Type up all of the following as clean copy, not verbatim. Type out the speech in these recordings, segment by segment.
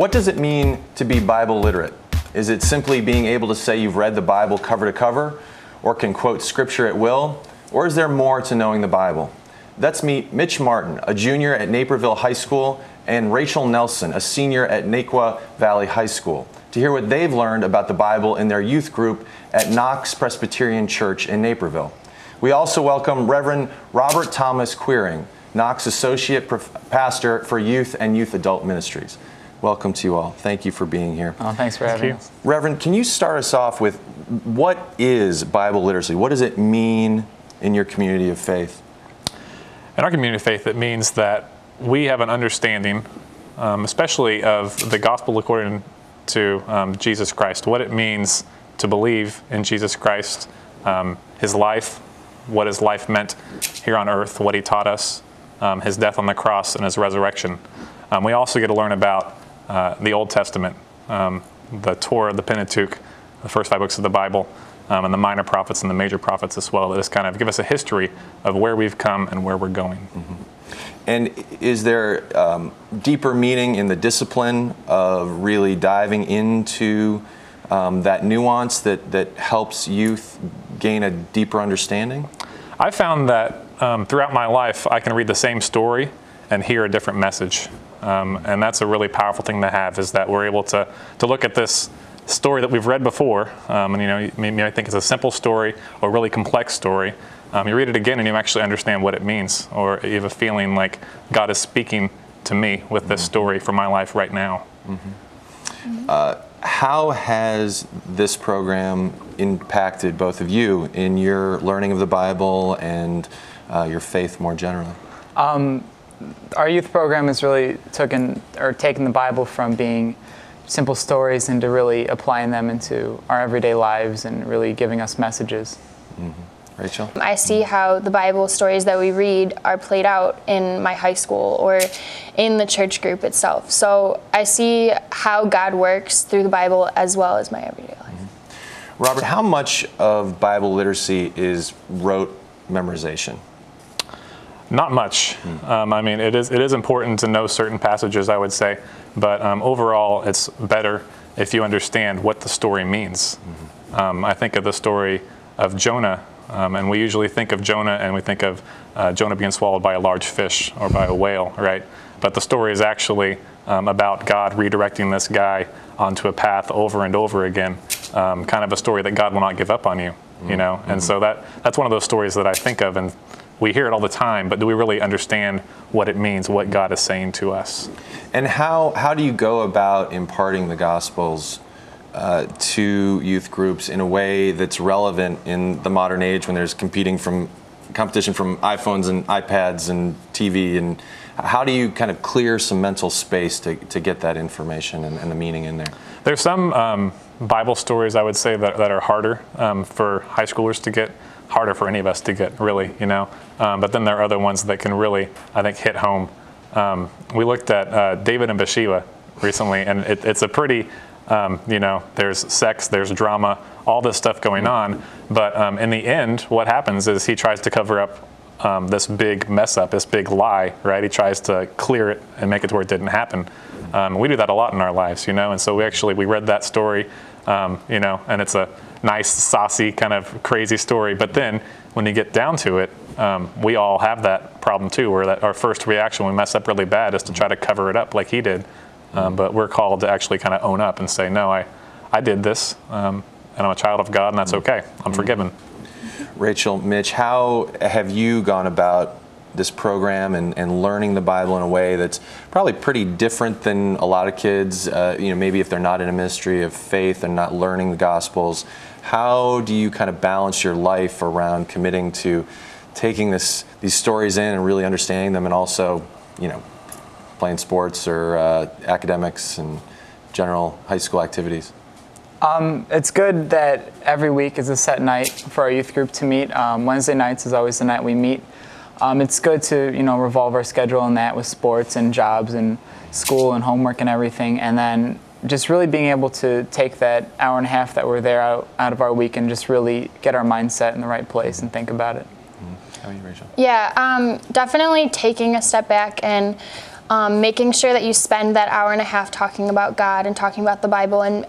What does it mean to be Bible literate? Is it simply being able to say you've read the Bible cover to cover, or can quote scripture at will, or is there more to knowing the Bible? Let's meet Mitch Martin, a junior at Naperville High School, and Rachel Nelson, a senior at Naqua Valley High School, to hear what they've learned about the Bible in their youth group at Knox Presbyterian Church in Naperville. We also welcome Reverend Robert Thomas Queering, Knox Associate Pastor for Youth and Youth Adult Ministries. Welcome to you all. Thank you for being here. Oh, thanks for having us. Reverend, can you start us off with what is Bible literacy? What does it mean in your community of faith? In our community of faith, it means that we have an understanding, especially of the gospel according to Jesus Christ, what it means to believe in Jesus Christ, his life, what his life meant here on earth, what he taught us, his death on the cross, and his resurrection. We also get to learn about the Old Testament, the Torah, the Pentateuch, the first 5 books of the Bible, and the minor prophets and the major prophets as well. That just kind of give us a history of where we've come and where we're going. Mm-hmm. And is there deeper meaning in the discipline of really diving into that nuance that helps youth gain a deeper understanding? I found that throughout my life, I can read the same story and hear a different message. And that's a really powerful thing to have, is that we're able to look at this story that we've read before, and you know, maybe I think it's a simple story or a really complex story. You read it again and you actually understand what it means, or you have a feeling like God is speaking to me with this story for my life right now. Mm-hmm. How has this program impacted both of you in your learning of the Bible and your faith more generally? Our youth program has really taken the Bible from being simple stories into really applying them into our everyday lives and really giving us messages. Mm-hmm. Rachel? I see how the Bible stories that we read are played out in my high school or in the church group itself. So I see how God works through the Bible as well as my everyday life. Mm-hmm. Robert, how much of Bible literacy is rote memorization? Not much. I mean, it is important to know certain passages, I would say, but overall, it's better if you understand what the story means. Mm-hmm. I think of the story of Jonah, and we usually think of Jonah, and we think of Jonah being swallowed by a large fish or by a whale, right? But the story is actually about God redirecting this guy onto a path over and over again, kind of a story that God will not give up on you, you know? Mm-hmm. And so that's one of those stories that I think of, and we hear it all the time, but do we really understand what it means, what God is saying to us? And how do you go about imparting the Gospels to youth groups in a way that's relevant in the modern age when there's competition from iPhones and iPads and TV? And how do you kind of clear some mental space to get that information and the meaning in there? There's some Bible stories, I would say, that are harder for high schoolers to get, harder for any of us to get, really, you know. But then there are other ones that can really, I think, hit home. We looked at David and Bathsheba recently, and it's a pretty, you know, there's sex, there's drama, all this stuff going on. But in the end, what happens is he tries to cover up this big mess up, this big lie, right? He tries to clear it and make it to where it didn't happen. We do that a lot in our lives, you know. And so we read that story, you know, and it's a nice, saucy, kind of crazy story. But then when you get down to it, we all have that problem too, where our first reaction when we mess up really bad is to try to cover it up like he did. But we're called to actually kind of own up and say, no, I did this, and I'm a child of God, and that's okay. I'm forgiven. Rachel, Mitch, how have you gone about this program and learning the Bible in a way that's probably pretty different than a lot of kids, you know, maybe if they're not in a ministry of faith and not learning the Gospels? How do you kind of balance your life around committing to taking these stories in and really understanding them, and also, you know, playing sports or academics and general high school activities? It's good that every week is a set night for our youth group to meet. Wednesday nights is always the night we meet. It's good to, you know, revolve our schedule in that with sports and jobs and school and homework and everything, and then just really being able to take that hour and a half that we're there out of our week and just really get our mindset in the right place and think about it. How are you, Rachel? Yeah, definitely taking a step back and making sure that you spend that hour and a half talking about God and talking about the Bible and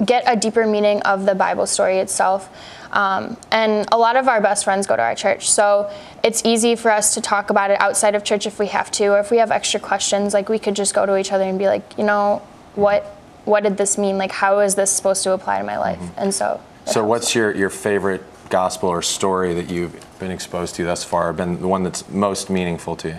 get a deeper meaning of the Bible story itself. And a lot of our best friends go to our church, so it's easy for us to talk about it outside of church if we have to, or if we have extra questions, like we could just go to each other and be like, you know, what did this mean? Like, how is this supposed to apply to my life? And so what's your favorite gospel or story that you've been exposed to thus far, been the one that's most meaningful to you?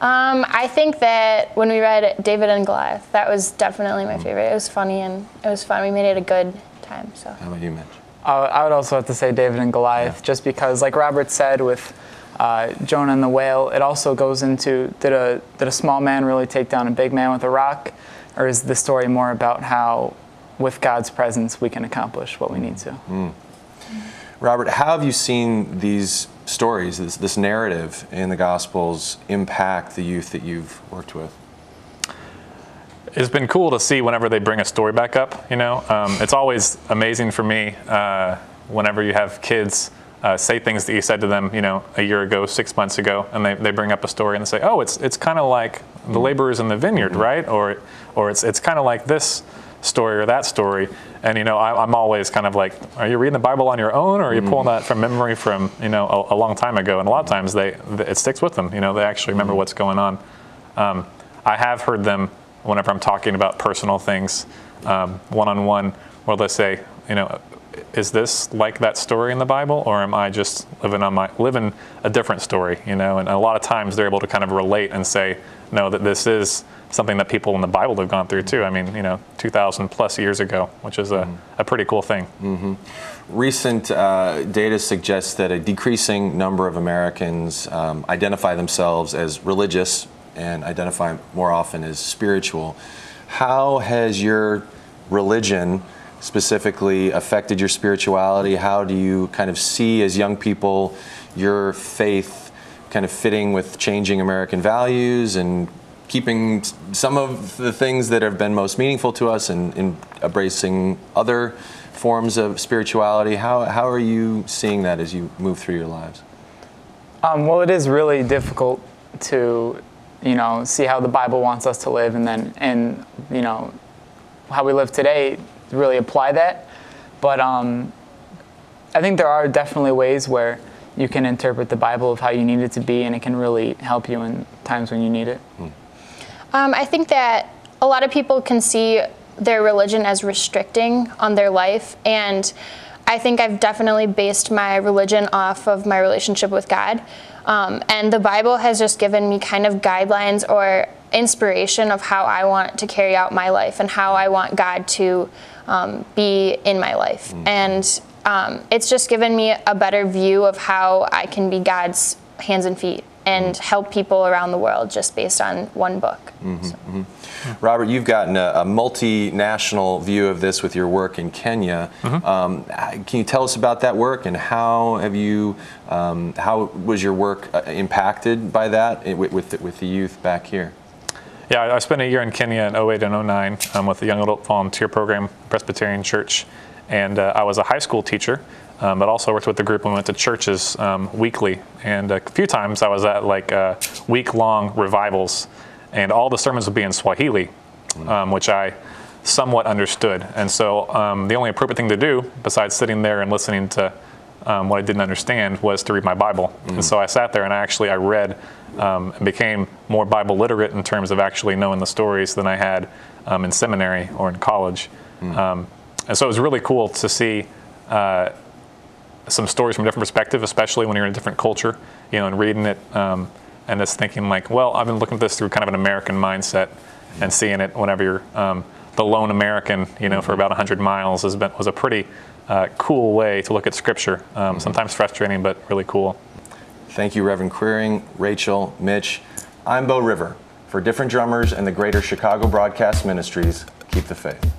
I think that when we read David and Goliath, that was definitely my favorite. It was funny and it was fun. We made it a good time. So. How about you, Mitch? I would also have to say David and Goliath, just because, like Robert said, with Jonah and the whale, it also goes into, did a small man really take down a big man with a rock? Or is the story more about how, with God's presence, we can accomplish what we need to? Robert, how have you seen these stories, this narrative in the Gospels impact the youth that you've worked with? It's been cool to see whenever they bring a story back up, you know. It's always amazing for me whenever you have kids say things that you said to them, you know, a year ago, 6 months ago, and they bring up a story and they say, oh, it's kind of like the laborers in the vineyard, right? Or it's kind of like this story or that story. And, you know, I'm always kind of like, are you reading the Bible on your own, or are you pulling that from memory from, you know, a long time ago? And a lot of times it sticks with them, you know, they actually remember what's going on. I have heard them, whenever I'm talking about personal things, one-on-one, where they say, you know, is this like that story in the Bible, or am I just living a different story, you know? And a lot of times they're able to kind of relate and say, no, that this is something that people in the Bible have gone through too. I mean, you know, 2,000 plus years ago, which is a pretty cool thing. Recent data suggests that a decreasing number of Americans identify themselves as religious and identify more often as spiritual. How has your religion specifically affected your spirituality? How do you kind of see, as young people, your faith kind of fitting with changing American values and keeping some of the things that have been most meaningful to us and embracing other forms of spirituality? How are you seeing that as you move through your lives? Well, it is really difficult to, you know, see how the Bible wants us to live, and you know, how we live today, really apply that. But I think there are definitely ways where you can interpret the Bible of how you need it to be, and it can really help you in times when you need it. I think that a lot of people can see their religion as restricting on their life, and I think I've definitely based my religion off of my relationship with God. And the Bible has just given me kind of guidelines or inspiration of how I want to carry out my life and how I want God to be in my life. And it's just given me a better view of how I can be God's hands and feet and help people around the world just based on one book. Robert, you've gotten a multinational view of this with your work in Kenya. Can you tell us about that work, and how was your work impacted by that with the youth back here? Yeah, I spent a year in Kenya in 08 and 09 with the Young Adult Volunteer Program, Presbyterian Church, and I was a high school teacher, but also worked with the group and we went to churches weekly. And a few times I was at like week-long revivals, and all the sermons would be in Swahili, which I somewhat understood. And so the only appropriate thing to do, besides sitting there and listening to what I didn't understand, was to read my Bible. And so I sat there and I read and became more Bible literate in terms of actually knowing the stories than I had in seminary or in college. And so it was really cool to see some stories from a different perspective, especially when you're in a different culture, you know, and reading it and just thinking like, well, I've been looking at this through kind of an American mindset, and seeing it whenever you're the lone American, you know, for about 100 miles was a pretty cool way to look at Scripture. Sometimes frustrating, but really cool. Thank you, Reverend Queering, Rachel, Mitch. I'm Bo River. For Different Drummers and the Greater Chicago Broadcast Ministries, keep the faith.